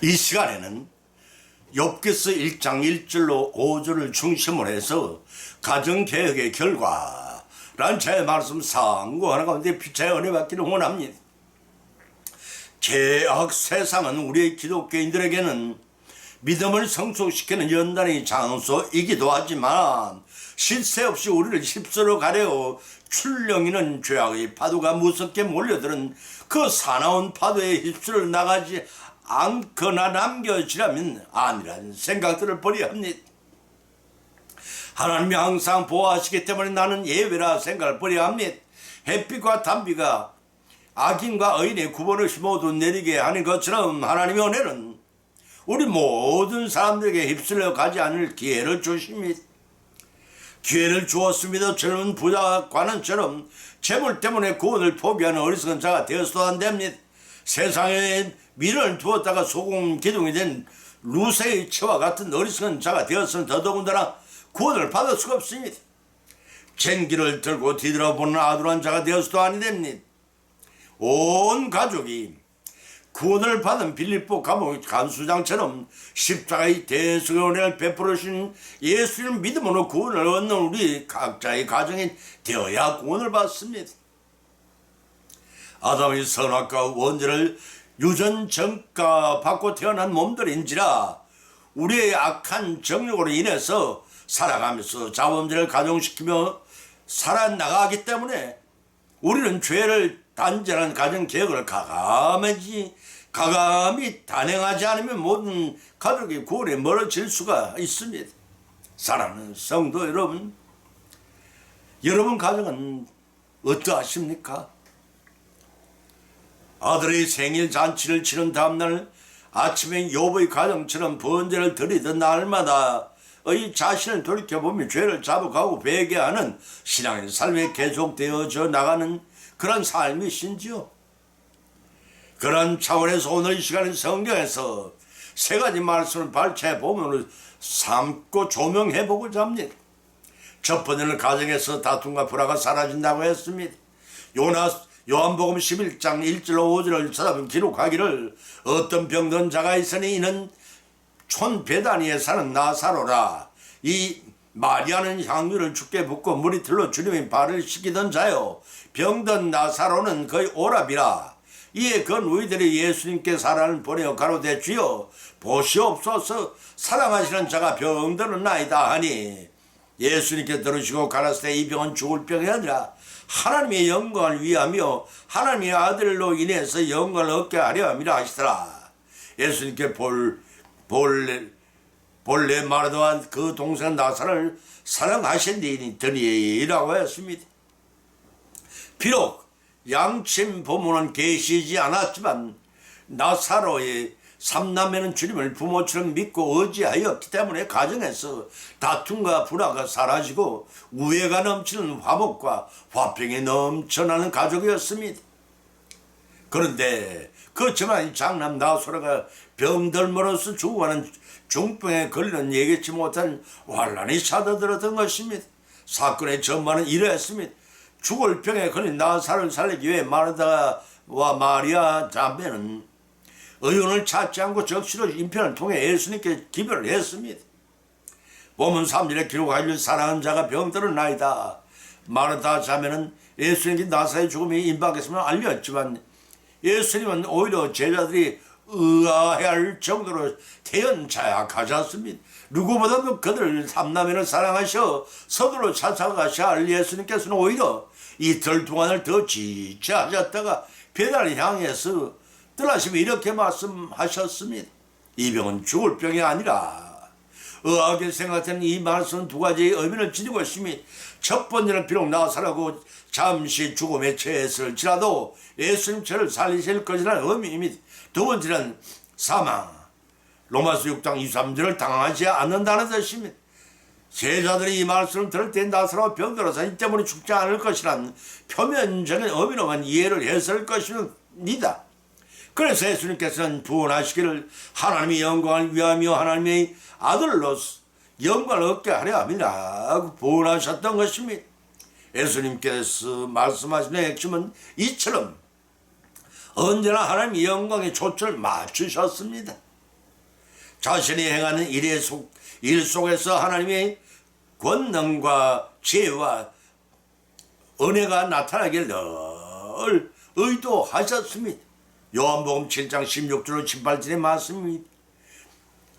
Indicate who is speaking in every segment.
Speaker 1: 이 시간에는 욥기서 1장 1절로 5절을 중심으로 해서 가정개혁의 결과라는 제 말씀 상고하는 가운데 피차의 은혜 받기를 원합니다. 죄악 세상은 우리 기독교인들에게는 믿음을 성숙시키는 연단의 장소이기도 하지만 실세 없이 우리를 휩쓸어 가려 출렁이는 죄악의 파도가 무섭게 몰려드는 그 사나운 파도에 휩쓸어 나가지 않거나 남겨지라면 아니라는 생각들을 버려야 합니다. 하나님이 항상 보호하시기 때문에 나는 예외라 생각을 버려야 합니다. 햇빛과 단비가 악인과 의인의 구분 없이 모두 내리게 하는 것처럼 하나님의 은혜는 우리 모든 사람들에게 휩쓸려 가지 않을 기회를 주십니다. 기회를 주었습니다. 젊은 부자 관원처럼 재물 때문에 구원을 포기하는 어리석은 자가 되어서도 안 됩니다. 세상에 미련을 두었다가 소금 기둥이 된 루세의 처와 같은 어리석은 자가 되었으면 더더군다나 구원을 받을 수가 없습니다. 쟁기를 들고 뒤돌아보는 아둔한 자가 되어서도 아니 됩니다. 온 가족이 구원을 받은 빌립보 감옥 간수장처럼 십자가의 대속의 은혜를 베풀으신 예수님 믿음으로 구원을 얻는 우리 각자의 가정이 되어야 구원을 받습니다. 아담의 선악과 원죄를 유전정가 받고 태어난 몸들인지라 우리의 악한 정욕으로 인해서 살아가면서 자범죄를 가중시키며 살아나가기 때문에 우리는 죄를 단절한 가정개혁을 가감히 단행하지 않으면 모든 가족의 구원에 멀어질 수가 있습니다. 사랑하는 성도 여러분, 여러분 가정은 어떠하십니까? 아들의 생일 잔치를 치른 다음날 아침에 욥의 가정처럼 번제를 드리던 날마다 의 자신을 돌이켜보며 죄를 자복하고 회개하는 신앙의 삶에 계속되어져 나가는 그런 삶이신지요? 그런 차원에서 오늘 이 시간에 성경에서 세 가지 말씀을 발췌해 보면 삼고 조명해보고자 합니다. 첫 번째는 가정에서 다툼과 불화가 사라진다고 했습니다. 요한복음 11장 1절로 5절을 찾아보면 기록하기를 어떤 병든 자가 있으니 이는 촌 베다니에 사는 나사로라. 이 마리아는 향유를 죽게 붓고 물이 틀러 주님의 발을 씻기던 자요. 병든 나사로는 거의 오랍이라. 이에 그 누이들이 예수님께 사람을 보내어 가로되 주여 보시옵소서 사랑하시는 자가 병들은 나이다 하니 예수님께 들으시고 가라사대 이 병은 죽을 병이 아니라 하나님의 영광을 위하며 하나님의 아들로 인해서 영광을 얻게 하려 함이라 하시더라. 예수님께 본래 마르다와 그 동생 나사를 사랑하신다니라고 했습니다. 비록 양침 부모는 계시지 않았지만 나사로의 삼남매는 주님을 부모처럼 믿고 의지하였기 때문에 가정에서 다툼과 불화가 사라지고 우애가 넘치는 화목과 화평이 넘쳐나는 가족이었습니다. 그런데 그렇지만 장남 나사로가 병들므로써 죽어가는 중병에 걸리는 예기치 못한 환란이 찾아들었던 것입니다. 사건의 전말은 이러했습니다. 죽을 병에 걸린 나사로를 살리기 위해 마르다와 마리아 자매는 의원을 찾지 않고 적시로 인편을 통해 예수님께 기별을 했습니다. 본문 3절에 기록하길 사랑하는 자가 병들은 나이다. 마르다 자매는 예수님께 나사로의 죽음이 임박했음을 알렸지만 예수님은 오히려 제자들이 의아해할 정도로 태연자약하셨습니다. 누구보다도 그들 삼남매를 사랑하셔 서두로 찾아가셔야 할 예수님께서는 오히려 이틀 동안을 더 지체하셨다가 베다니를 향해서 떠나시며 이렇게 말씀하셨습니다. 이 병은 죽을 병이 아니라 의아하게 생각되는 이 말씀은 두 가지의 의미를 지니고 있으며 첫 번째는 비록 나사로고 잠시 죽음에 처했을지라도 예수님 저를 살리실 것이라는 의미입니다. 두 번째는 사망 로마서 6장 23절을 당하지 않는다는 뜻입니다. 제자들이 이 말씀을 들을 때 나사로가 병들어서 이 때문에 죽지 않을 것이란 표면적인 의미로만 이해를 했을 것입니다. 그래서 예수님께서는 부원하시기를 하나님의 영광을 위하며 하나님의 아들로서 영광을 얻게 하려 합니다. 부원하셨던 것입니다. 예수님께서 말씀하신 핵심은 이처럼 언제나 하나님의 영광에 초점을 맞추셨습니다. 자신이 행하는 일 속에서 하나님의 권능과 지혜와 은혜가 나타나길 늘 의도하셨습니다. 요한복음 7장 16절로 18절의 말씀입니다.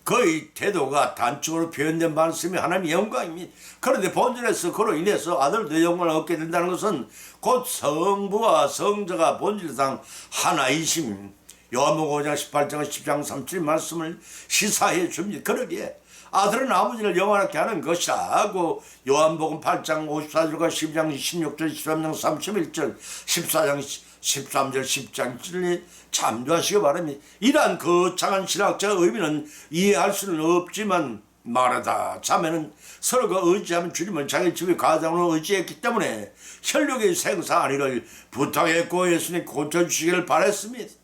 Speaker 1: 그의 태도가 단축으로 표현된 말씀이 하나님의 영광입니다. 그런데 본질에서 그로 인해서 아들도 영광을 얻게 된다는 것은 곧 성부와 성자가 본질상 하나이심, 요한복음 5장 18장 10장 37 말씀을 시사해 줍니다. 그러기에 아들은 아버지를 영원하게 하는 것이라 하고 요한복음 8장 54절과 10장 16절 13장 31절 14장 13절 10장 7절에 참조하시기 바랍니다. 이러한 거창한 신학적 의미는 이해할 수는 없지만 말하다 자매는 서로가 의지하면 주님을 자기 집의 가장으로 의지했기 때문에 혈육의 생사안위를 부탁했고 예수님 고쳐주시기를 바랬습니다.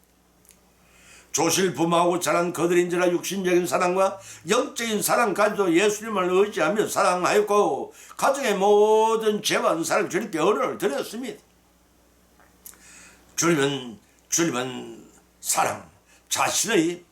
Speaker 1: 조실부모하고 자란 그들인지라 육신적인 사랑과 영적인 사랑 가지고 예수님을 의지하며 사랑하였고 가정의 모든 죄와 사랑 주님께 은혜를 드렸습니다. 주님은 사랑, 자신의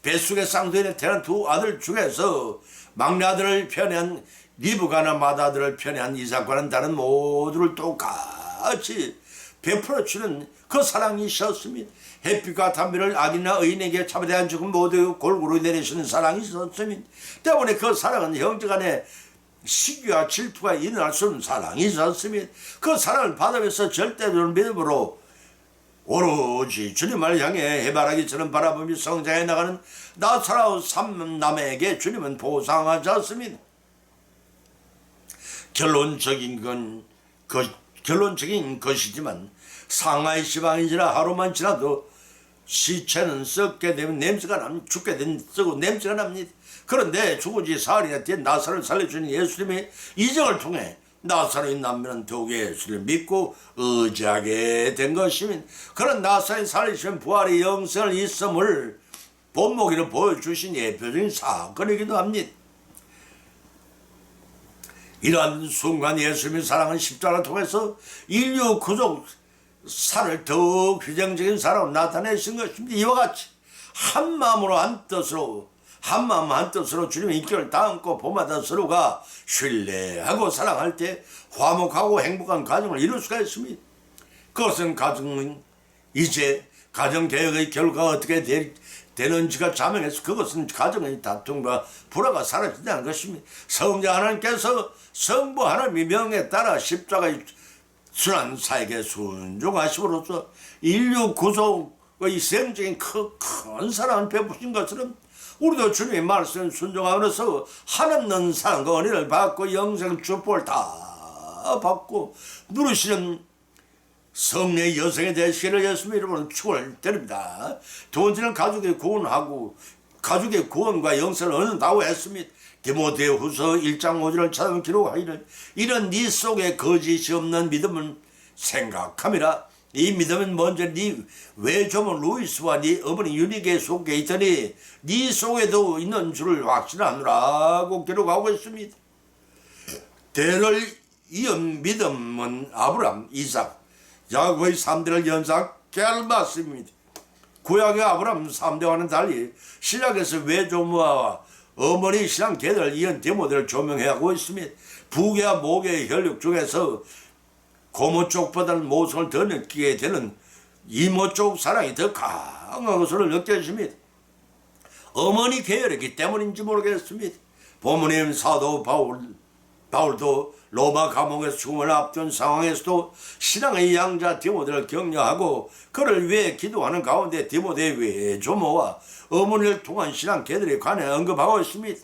Speaker 1: 뱃속에 쌍둥이를 태어난 두 아들 중에서 막내 아들을 편애한 리브가나 맏아들을 편애한 이삭과는 다른 모두를 똑같이 베풀어주는 그 사랑이셨습니다. 햇빛과 담비를 악인이나 의인에게 차별대한 죽음 모두 골고루 내리시는 사랑이 있었습니다. 때문에 그 사랑은 형제간에 시기와 질투가 일어날 수 없는 사랑이 있었습니다. 그 사랑을 받으면서 절대적인 믿음으로 오로지 주님을 향해 해바라기처럼 바라보며 성장해 나가는 나사로운 삼남에게 주님은 보상하셨습니다. 결론적인 것이지만 상하이 시방이지라 하루만 지나도 시체는 썩게 되면 냄새가 납니다. 죽게 된 썩고 냄새가 납니다. 그런데 죽은 지 사흘이나 된 나사로를 살려주는 예수님의 이정을 통해 나사로의 남매는 더욱 예수를 믿고 의지하게 된 것입니다. 그런 나사로의 살리신 부활의 영생을 있음을 본보기로 보여주신 예표적인 사건이기도 합니다. 이러한 순간 예수님의 사랑은 십자가를 통해서 인류 구속 사를 더욱 휘정적인 사랑으로 나타내신 것입니다. 이와 같이 한 마음으로 한 뜻으로 주님의 인격을 담고 봄마다 서로가 신뢰하고 사랑할 때 화목하고 행복한 가정을 이룰 수가 있습니다. 그것은 가정은 이제 가정개혁의 결과가 어떻게 되는지가 자명해서 그것은 가정의 다툼과 불화가 사라진다는 것입니다. 성자 하나님께서 성부 하나님의 명에 따라 십자가의 순한 사에게 순종하심으로써 인류 구속의 생적인 큰 사랑을 베푸신 것처럼 우리도 주님의 말씀에 순종함으로써 한없는 사랑과 은혜를 받고 영생 축복을 다 받고 누리시는 성례의 여성에 되시기를 예수님의 이름으로 축원을 드립니다. 두 번째는 가족의 구원과 영생을 얻는다고 했습니다. 디모데후서 1장 5절을 찾아보면 기록하기를 이런 네 속에 거짓이 없는 믿음을 생각함이라. 이 믿음은 먼저 네 외조모 루이스와 네 어머니 유니게 속에 있더니 네 속에도 있는 줄을 확신하노라고 기록하고 있습니다. 대를 이은 믿음은 아브람, 이삭, 야곱의 3대를 연상케 할 말씀입니다. 구약의 아브람 3대와는 달리 신약에서 외조모와 어머니 신앙 계를 이은 디모데를 조명하고 있습니다. 부계와 모계의 혈육 중에서 고모 쪽보다는 모성을 더 느끼게 되는 이모 쪽 사랑이 더 강한 것으로 느껴집니다. 어머니 계열이기 때문인지 모르겠습니다. 부모님 사도 바울도 로마 감옥에서 죽음을 앞둔 상황에서도 신앙의 양자 디모데를 격려하고 그를 위해 기도하는 가운데 디모데의 외조모와 어머니를 통한 신앙 계들에 관해 언급하고 있습니다.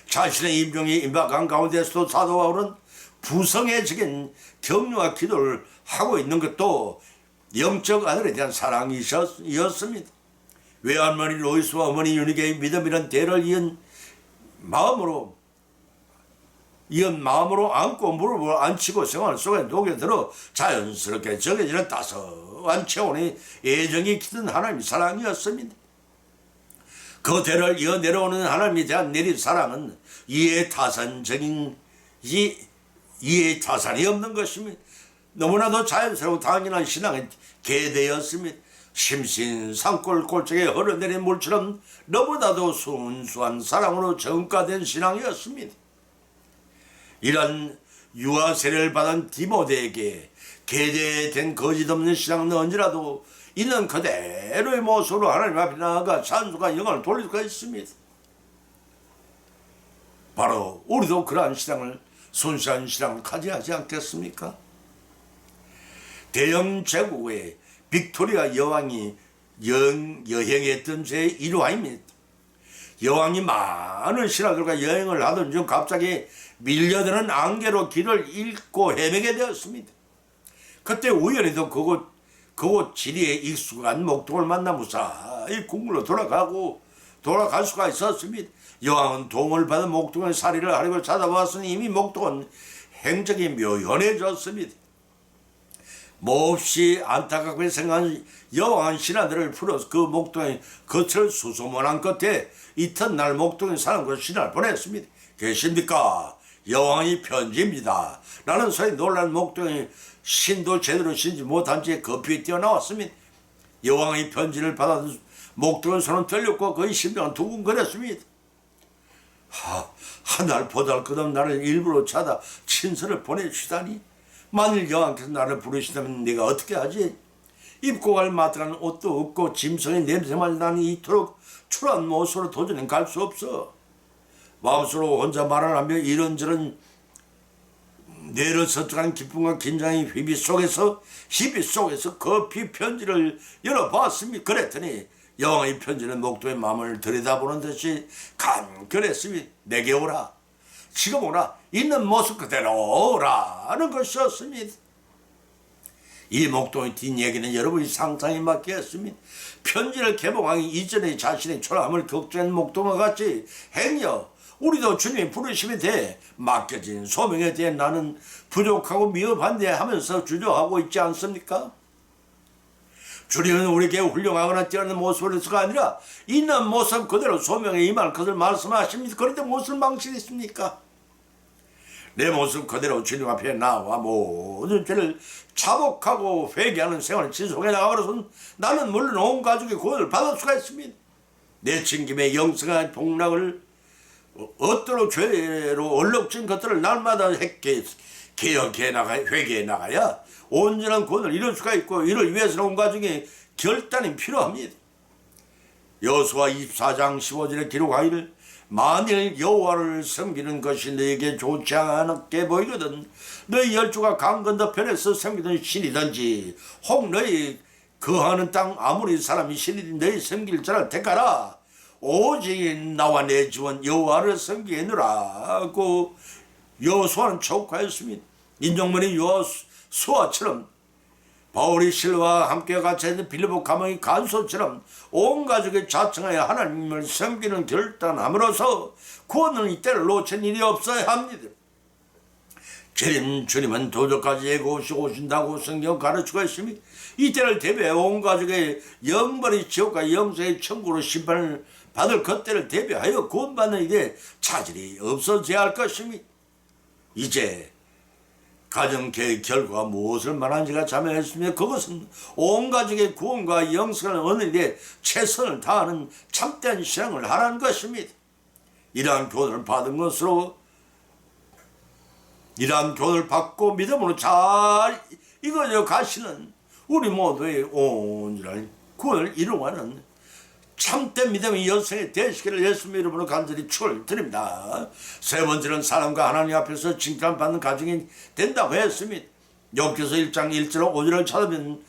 Speaker 1: 자신의 임종이 임박한 가운데서도 사도 바울은 부성애적인 격려와 기도를 하고 있는 것도 영적 아들에 대한 사랑이었습니다. 외할머니 로이스와 어머니 유니게의 믿음이란 대를 이은 마음으로 안고 무릎을 안치고 생활 속에 녹여들어 자연스럽게 정해지는 따스한 체온의 애정이 깃든 하나님의 사랑이었습니다. 그 대를 이어 내려오는 하나님에 대한 내린 사랑은 이해 타산이 없는 것입니다. 너무나도 자연스러운 당연한 신앙의 계대였습니다. 심신 산골 골짜기에 흘러내린 물처럼 너무나도 순수한 사랑으로 정가된 신앙이었습니다. 이런 유아 세례를 받은 디모데에게 계대된 거짓 없는 신앙은 언제라도 있는 그대로의 모습으로 하나님 앞에 나아가 찬송과 영광을 돌릴 수가 있습니다. 바로 우리도 그러한 신앙을, 순수한 신앙을 가져야지 않겠습니까? 대영 제국의 빅토리아 여왕이 여행했던 제 일화입니다. 여왕이 많은 신하들과 여행을 하던 중 갑자기 밀려드는 안개로 길을 잃고 헤매게 되었습니다. 그때 우연히도 그곳 지리에 익숙한 목동을 만나 무사히 궁궐로 돌아갈 수가 있었습니다. 여왕은 도움을 받은 목동의 사리를 하려고 찾아왔으니 이미 목동은 행적이 묘연해졌습니다. 몹시 안타깝게 생각한 여왕은 신하들을 풀어서 그 목동의 겉을 수소문한 끝에 이튿날 목동에 사는 그 신하를 보냈습니다. 계십니까? 여왕이 편지입니다. 라는 소리 놀란 목동의 신도 제대로 신지 못한 채 급히 뛰어나왔습니다. 여왕의 편지를 받아 목동의 손은 떨렸고 그의 심장은 두근거렸습니다. 하날 보잘것없는 나를 일부러 찾아 친서를 보내주시다니, 만일 여왕께서 나를 부르시다면 내가 어떻게 하지? 입고 갈 마땅한 옷도 없고 짐승의 냄새만 나니 이토록 초라한 모습으로 도저히 갈 수 없어. 마음속으로 혼자 말을 하며 이런저런 뇌를 서쪽하는 기쁨과 긴장의 희비 속에서 급히 편지를 열어봤습니다. 그랬더니 여왕의 편지는 목동의 마음을 들여다보는 듯이 간결했습니다. 내게 오라, 지금 오라, 있는 모습 그대로 오라는 것이었습니다. 이 목동의 뒷얘기는 여러분이 상상에 맡기겠습니다. 편지를 개봉하기 이전에 자신의 초라함을 걱정한 목동과 같이 행여 우리도 주님의 부르심에 대해 맡겨진 소명에 대해 나는 부족하고 미흡한데 하면서 주저하고 있지 않습니까? 주님은 우리에게 훌륭하거나 뛰어난 모습을 해서가 아니라 있는 모습 그대로 소명에 임할 것을 말씀하십니다. 그런데 무슨 망신이 있습니까? 내 모습 그대로 주님 앞에 나와 모든 죄를 자복하고 회개하는 생활을 지속해 나가버려서는 나는 물론 온 가족의 구원을 받을 수가 있습니다. 내 친김의 영성한 복락을 어떠로 죄로 얼룩진 것들을 날마다 개혁해 나가야, 회개해 나가야 온전한 구원을 이룰 수가 있고, 이를 위해서는 온 가족의 결단이 필요합니다. 여호수아 24장 15절에 기록하기를 만일 여호와를 섬기는 것이 너에게 좋지 않게 보이거든 너희 열조가 강 건너편에서 섬기던 신이든지 혹 너희 거하는 땅 아무리 사람이 신이든 너희 섬길 자를 택하라. 오직 나와 내 지원 여호와를 섬기느라고 여호수아는 촉구하였습니다. 인정문의 여호수아처럼 바울이 실로와 함께 같이 있는 빌립보 가문의 간소처럼 온 가족이 자청하여 하나님을 섬기는 결단함으로써 구원은 이때를 놓친 일이 없어야 합니다. 주님은 도적까지 오신다고 성경 가르치고 있습니다. 이때를 대비해 온 가족의 영벌의 지옥과 영생의 천국으로 심판을 받을 그때를 대비하여 구원받는 일에 차질이 없어져야 할 것입니다. 이제 가정계획 결과가 무엇을 말하는지가 자명했으며 그것은 온 가족의 구원과 영생을 얻는 데 최선을 다하는 참된 신앙을 하라는 것입니다. 이러한 교훈을 받고 믿음으로 잘 이끌어 가시는 우리 모두의 온전한 구원을 이루어가는 참된 믿음의 여성이 되시기를 예수님 이름으로 간절히 축원드립니다. 세 번째는 사람과 하나님 앞에서 칭찬받는 가정이 된다고 했습니다. 욥기서 1장 1절 5절을 찾으면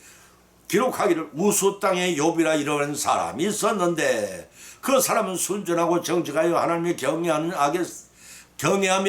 Speaker 1: 기록하기를 우수 땅에 욥이라 이러는 사람이 있었는데 그 사람은 순전하고 정직하여 하나님을 경외하며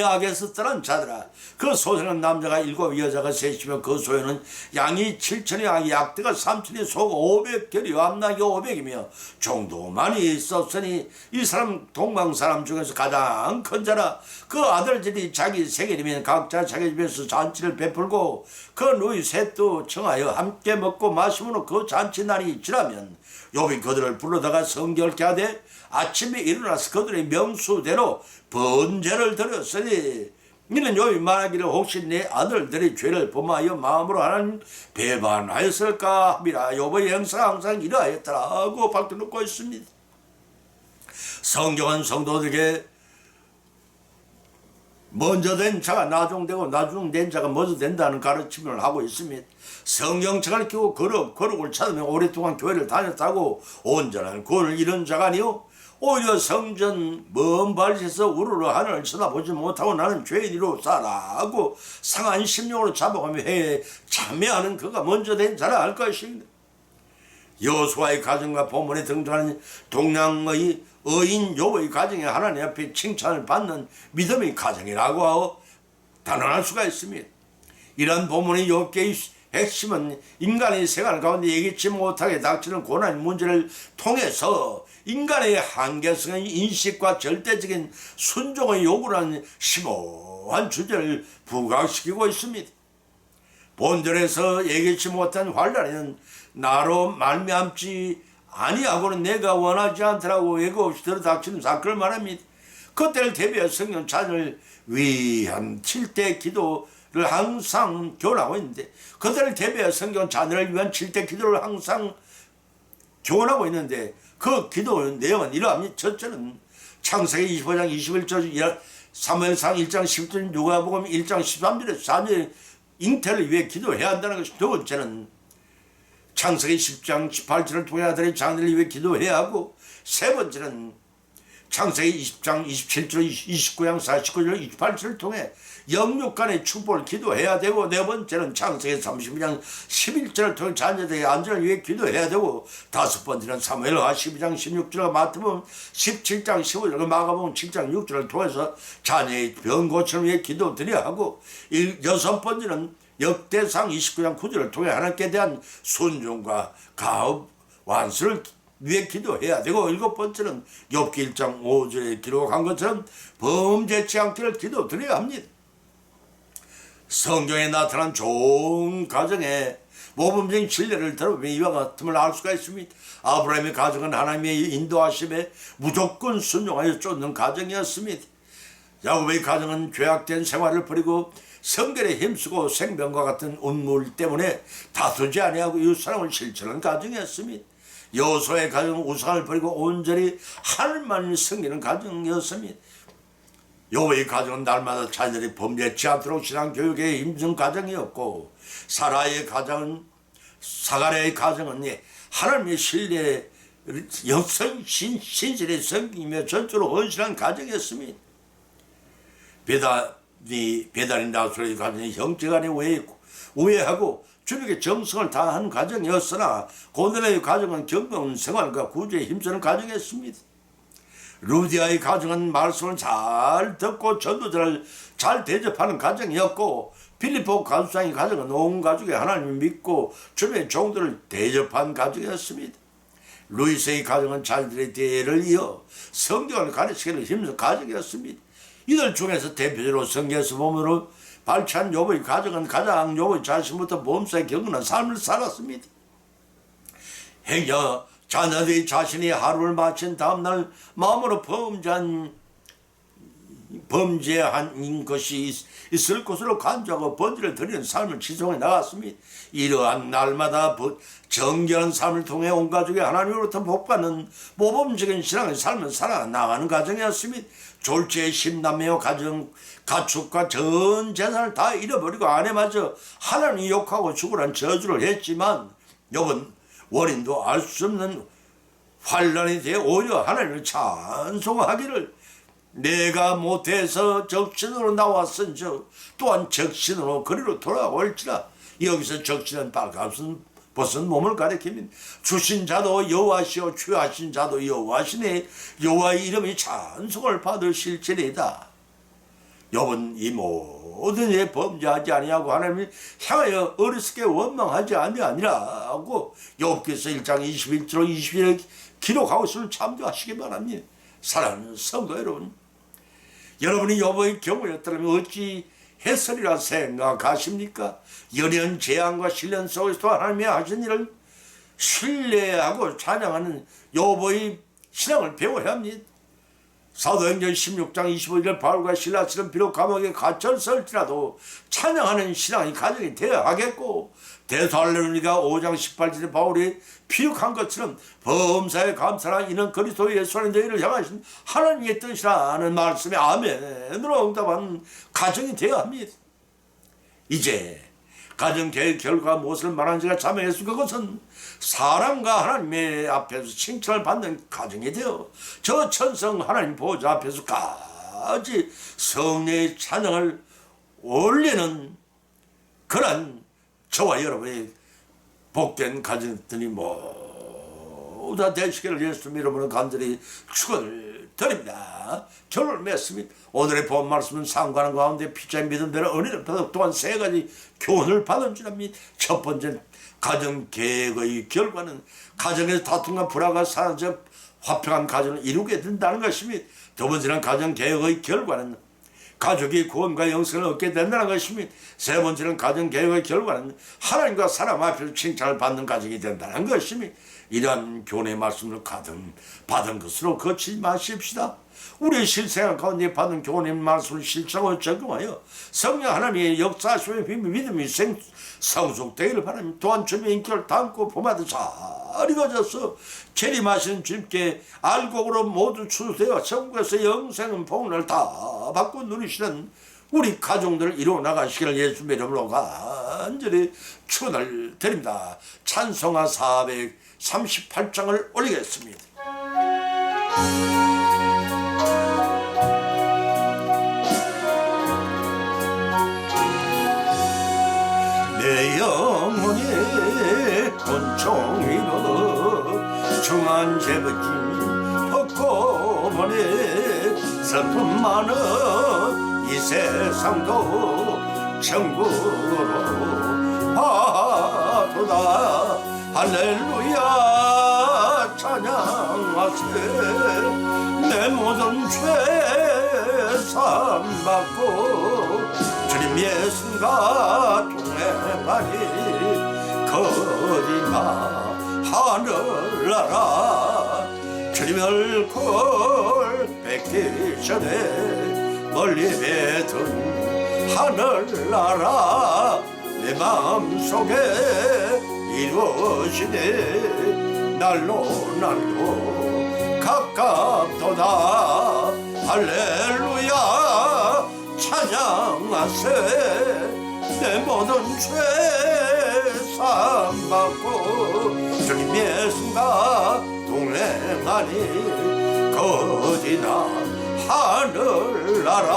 Speaker 1: 악에서 떠난 자들아. 그 소생은 남자가 7 여자가 3이며 그 소유는 양이 7천이 약대가 3천이 소 500결이 암낙이 500이며 종도 많이 있었으니 이 사람 동방사람 중에서 가장 큰 자라. 그 아들들이 자기 생일이면 각자 자기 집에서 잔치를 베풀고 그 누이 셋도 청하여 함께 먹고 마시므로 그 잔치 날이 지나면 욥이 그들을 불러다가 성결케 하되 아침에 일어나서 그들의 명수대로 번제를 드렸으니 이는 욥이 말하기를 혹시 내 아들들의 죄를 범하여 마음으로 하나님 배반하였을까 함이라. 욥의 행사가 항상 이러하였더라 하고 밝혀놓고 있습니다. 성경은 성도들에게 먼저 된 자가 나중되고 나중된 자가 먼저 된다는 가르침을 하고 있습니다. 성경책을 끼고 거룩을 찾으며 오랫동안 교회를 다녔다고 온전한 구원을 이룬 자가 아니요 오히려 성전 먼 발에서 우르르 하늘을 쳐다보지 못하고 나는 죄인으로 살아하고 상한 심령으로 잡아가며 회에 참여하는 그가 먼저 된 자라 할 것입니다. 여호수아의 가정과 본문에 등장하는 동양의 의인 욥의 가정이 하나님 앞에 칭찬을 받는 믿음의 가정이라고 하고 단언할 수가 있습니다. 이런 본문의 욥기의 핵심은 인간의 생활 가운데 예기치 못하게 닥치는 고난의 문제를 통해서 인간의 한계성의 인식과 절대적인 순종의 요구를 하는 심오한 주제를 부각시키고 있습니다. 본절에서 예기치 못한 환란에는 나로 말미암지 아니하고는 내가 원하지 않더라고 예고 없이 들어닥치는 사건을 말합니다. 그때를 대비해 성령 찬을 위한 7대 기도를 항상 교훈하고 있는데 그때를 대비해 성경 찬을 위한 7대 기도를 항상 교훈하고 있는데 그 기도 내용은 이러합니다. 첫째는 창세기 25장 21절 사무엘상 1장 10절 누가복음 1장 13절에 4절 잉태를 위해 기도해야 한다는 것이 두 번째는 창세기 10장 18절을 통해 아들의 장래를 위해 기도해야 하고 세 번째는 창세기 20장 27절 29장 49절 28절을 통해 영육간의 축복을 기도해야 되고 네 번째는 창세기 32장 11절을 통해 자녀들의 안전을 위해 기도해야 되고 다섯 번째는 사무엘하 12장 16절과 마태복음 17장 15절 마가복음 7장 6절을 통해서 자녀의 병 고침을 위해 기도드려야 하고 여섯 번째는 역대상 29장 9절을 통해 하나님께 대한 순종과 가업 완수를 위해 기도해야 되고 일곱 번째는 욥기 1장 5절에 기록한 것처럼 범죄치 않기를 기도드려야 합니다. 성경에 나타난 좋은 가정에 모범적인 진리를 들어보면 이와 같음을 알 수가 있습니다. 아브라함의 가정은 하나님의 인도하심에 무조건 순종하여 쫓는 가정이었습니다. 야곱의 가정은 죄악된 생활을 버리고 성결에 힘쓰고 생명과 같은 운물 때문에 다투지 아니하고 이웃사랑을 실천한 가정이었습니다. 여호수아의 가정은 우상을 버리고 온전히 하늘만 섬기는 가정이었습니다. 욥의 가정은 날마다 자녀들이 범죄치 않도록 신앙교육에 힘쓴 가정이었고 사라의 가정은 사가랴의 가정은 하나님의 신뢰 신실에 섬기며 전적으로 헌신한 가정이었습니다. 베다린 나술의 가정이 형제간에 우애하고 주님께 정성을 다한 가정이었으나 고넬의 가정은 경건 생활과 구제에 힘쓰는 가정이었습니다. 루디아의 가정은 말씀을 잘 듣고 전도자를 잘 대접하는 가정이었고 빌립보 가수장의 가정은 온 가족이 하나님을 믿고 주님의 종들을 대접한 가정이었습니다. 루이스의 가정은 자녀들의 대를 이어 성경을 가르치기를 힘쓴 가정이었습니다. 이들 중에서 대표적으로 성경에서 보므로 발찬 욥의 가정은 가장 욥의 자신부터 범사에 경건한 삶을 살았습니다. 행여 자녀들이 자신이 하루를 마친 다음날 마음으로 범죄한 것이 있을 것으로 간주하고 번제를 드리는 삶을 지속해 나갔습니다. 이러한 날마다 정결한 삶을 통해 온 가족이 하나님으로부터 복받는 모범적인 신앙의 삶을 살아나가는 가정이었습니다. 졸지에 심남매와 가축과 전 재산을 다 잃어버리고 아내마저 하나님이 욕하고 죽으란 저주를 했지만 욥은 원인도 알 수 없는 환란에 대해 오히려 하나님을 찬송하기를 내가 못해서 적신으로 나왔은즉 또한 적신으로 그리로 돌아올지라. 여기서 적신은 빨간옷은 벗은 몸을 가리킵니다. 주신 자도 여호와시오 취하신 자도 여호와시네. 여호와의 이름이 찬송을 받으실지니이다. 욥은 이 모든 일 범죄하지 아니하고 하나님을 향하여 어리석게 원망하지 아니하니라고 욥기서 1장 21절 21절 기록하고 있음을 참조하시기 바랍니다. 사랑하는 성도 여러분, 여러분이 욥의 경우였다면 어찌 했으리라 생각하십니까? 연연 재앙과 시련 속에서도 하나님의 하신 일을 신뢰하고 찬양하는 욥의 신앙을 배워야 합니다. 사도행전 16장 25절 바울과 실라스는 비록 감옥에 갇혔을지라도 찬양하는 신앙이 가정이 되어야 하겠고, 데살로니가 5장 18절에 바울이 피력한 것처럼 범사에 감사한 이는 그리스도 예수 안에 너희를 향하신 하나님의 뜻이라는 말씀에 아멘으로 응답한 가정이 되어야 합니다. 이제 가정계획 결과 무엇을 말하는지가 자명해서 그것은 사람과 하나님의 앞에서 칭찬을 받는 가정이 되어 저 천성 하나님 보좌 앞에서까지 성령의 찬양을 올리는 그런 저와 여러분의 복된 가정들이 모두 다 되시기를 예수님 이름으로 간절히 축원을 드립니다. 결론을 맺습니다. 오늘의 본 말씀은 상관한 가운데 피자의 믿음대로 은혜를 받아 또한 세 가지 교훈을 받은 줄 압니다. 첫 번째는 가정 계획의 결과는 가정에서 다툼과 불화가 사라져 화평한 가정을 이루게 된다는 것입니다. 두 번째는 가정 계획의 결과는 가족이 구원과 영생을 얻게 된다는 것입니다. 세 번째는 가정 계획의 결과는 하나님과 사람 앞에서 칭찬을 받는 가정이 된다는 것입니다. 이러한 교훈의 말씀을 가득 받은 것으로 거치지 마십시다. 우리의 실생활 가운데 받은 교훈의 말씀을 실천하고 적용하여 성령 하나님의 역사하심의 비밀 믿음이 성숙되기를 바랍니다. 또한 주님의 인격을 담고 pom하듯 잘 익어져서 재림하시는 주님께 알곡으로 모두 추수되어 천국에서 영생은 복을 다 받고 누리시는 우리 가정들을 이루어 나가시기를 예수님의 이름으로 간절히 축원을 드립니다. 찬송가 438장을 올리겠습니다. 내 영혼이 온종 위로 중한 재벗긴 벚꽃머리 슬픔 많은 이 세상도 천국으로 하도다. 할렐루야 찬양하세. 내 모든 죄 사함받고 주님 예수가 동행하니 거짓말 하늘나라. 주님 얼굴 뵙기 전에 멀리 뱉은 하늘나라 내 마음속에 이루어지네. 날로 가깝도다. 할렐루야 찬양하세. 내 모든 죄 사함받고 주님 예수가 동행하니 거디나 하늘나라.